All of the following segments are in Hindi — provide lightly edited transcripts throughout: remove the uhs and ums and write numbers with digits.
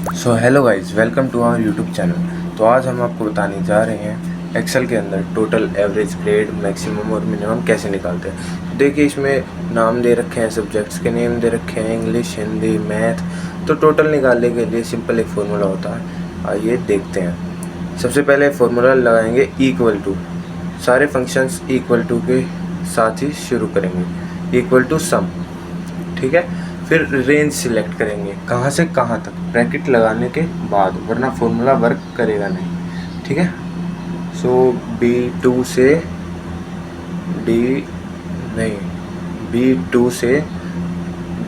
So hello guys, welcome to our YouTube channel. तो आज हम आपको बताने जा रहे हैं एक्सेल के अंदर टोटल, एवरेज, ग्रेड, मैक्सिमम और मिनिमम कैसे निकालते हैं। तो देखिए, इसमें नाम दे रखे हैं, सब्जेक्ट्स के नेम दे रखे हैं, इंग्लिश, हिंदी, मैथ। तो टोटल निकालने के लिए सिंपल एक फार्मूला होता है। आइए देखते हैं। सबसे पहले फार्मूला लगाएंगे इक्वल टू, सारे फंक्शंस इक्वल टू के साथ ही शुरू करेंगे, इक्वल टू सम। ठीक है, फिर रेंज सिलेक्ट करेंगे, कहाँ से कहाँ तक, ब्रैकेट लगाने के बाद, वरना फॉर्मूला वर्क करेगा नहीं। ठीक है, सो B2 से B2 से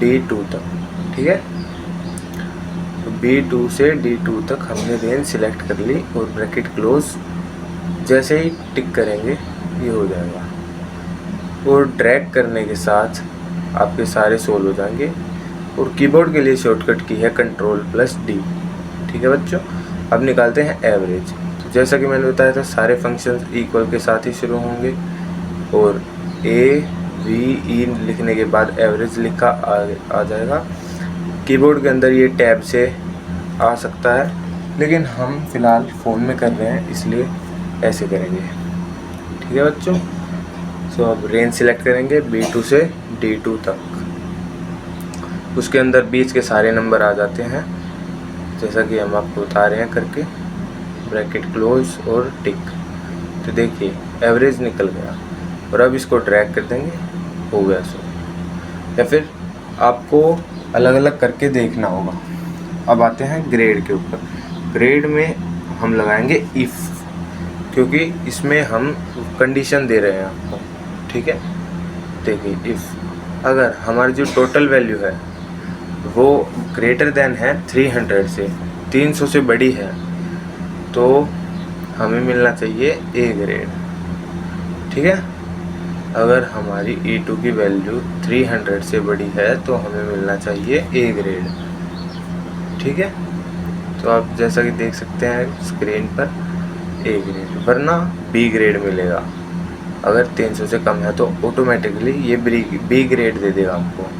D2 तक। ठीक है, तो B2 से D2 तक हमने रेंज सिलेक्ट कर ली और ब्रैकेट क्लोज। जैसे ही टिक करेंगे ये हो जाएगा, और ड्रैग करने के साथ आपके सारे सोल्व हो जाएंगे। और कीबोर्ड के लिए शॉर्टकट की है Ctrl+D। ठीक है बच्चों, अब निकालते हैं एवरेज। तो जैसा कि मैंने बताया था, सारे फंक्शंस इक्वल के साथ ही शुरू होंगे और AVE लिखने के बाद एवरेज लिखा आ जाएगा। कीबोर्ड के अंदर ये टैब से आ सकता है, लेकिन हम फिलहाल फ़ोन में कर रहे हैं इसलिए ऐसे करेंगे। ठीक है बच्चों, सो अब रेंज सिलेक्ट करेंगे B2 से D2 तक। उसके अंदर बीच के सारे नंबर आ जाते हैं, जैसा कि हम आपको बता रहे हैं करके, ब्रैकेट क्लोज और टिक। तो देखिए एवरेज निकल गया, और अब इसको ड्रैग कर देंगे, हो गया सो। या फिर आपको अलग अलग करके देखना होगा। अब आते हैं ग्रेड के ऊपर। ग्रेड में हम लगाएंगे इफ़, क्योंकि इसमें हम कंडीशन दे रहे हैं आपको। ठीक है, देखिए इफ़ अगर हमारी जो टोटल वैल्यू है वो ग्रेटर देन है 300 से, 300 से बड़ी है, तो हमें मिलना चाहिए ए ग्रेड। ठीक है, अगर हमारी E2 की वैल्यू 300 से बड़ी है तो हमें मिलना चाहिए ए ग्रेड। ठीक है, तो आप जैसा कि देख सकते हैं स्क्रीन पर ए ग्रेड, वरना बी ग्रेड मिलेगा। अगर 300 से कम है तो ऑटोमेटिकली ये बी ग्रेड दे देगा आपको।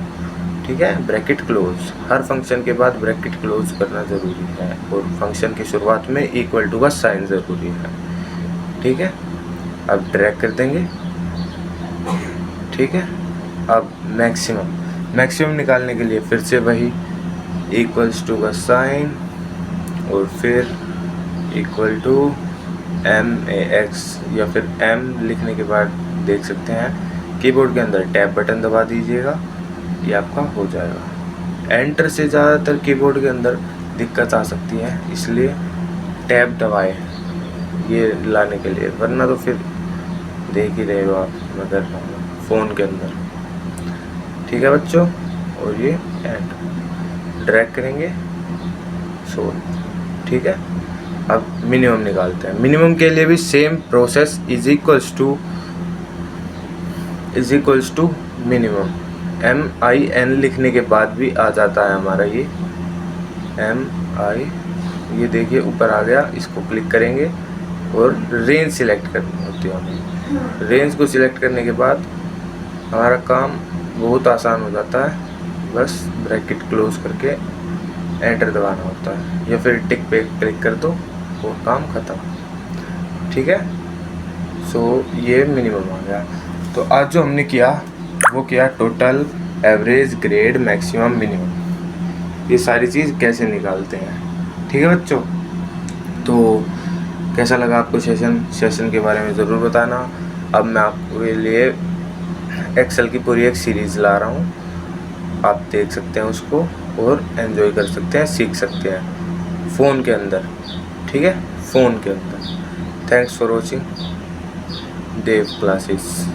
ठीक है, ब्रैकेट क्लोज, हर फंक्शन के बाद ब्रैकेट क्लोज करना ज़रूरी है, और फंक्शन की शुरुआत में इक्वल टू का साइन ज़रूरी है। ठीक है, अब ड्रैग कर देंगे। ठीक है, अब मैक्सिमम निकालने के लिए फिर से वही इक्वल्स टू का साइन, और फिर इक्वल टू MAX, या फिर M लिखने के बाद देख सकते हैं कीबोर्ड के अंदर टैब बटन दबा दीजिएगा, ये आपका हो जाएगा। एंटर से ज़्यादातर कीबोर्ड के अंदर दिक्कत आ सकती है, इसलिए टैब दबाएं ये लाने के लिए, वरना तो फिर देख ही रहे हो आप, मैं कर रहा हूँ फ़ोन के अंदर। ठीक है बच्चों, और ये एंड ड्रैग करेंगे सो। ठीक है, अब मिनिमम निकालते हैं। मिनिमम के लिए भी same process, is equals to minimum. MIN लिखने के बाद भी आ जाता है हमारा ये MI, ये देखिए ऊपर आ गया। इसको क्लिक करेंगे और रेंज सिलेक्ट करनी होती है हमें। रेंज को सिलेक्ट करने के बाद हमारा काम बहुत आसान हो जाता है, बस ब्रैकेट क्लोज करके एंटर दबाना होता है, या फिर टिक पे क्लिक कर दो और काम ख़त्म। ठीक है, सो ये मिनिमम आ गया। तो आज जो हमने किया वो किया total, average, grade, maximum, minimum, ये सारी चीज़ कैसे निकालते हैं। ठीक है बच्चों, तो कैसा लगा आपको सेशन के बारे में ज़रूर बताना। अब मैं आपके लिए एक्सेल की पूरी एक सीरीज़ ला रहा हूँ, आप देख सकते हैं उसको और एंजॉय कर सकते हैं, सीख सकते हैं फ़ोन के अंदर। ठीक है, फ़ोन के अंदर। Thanks for watching Dev classes.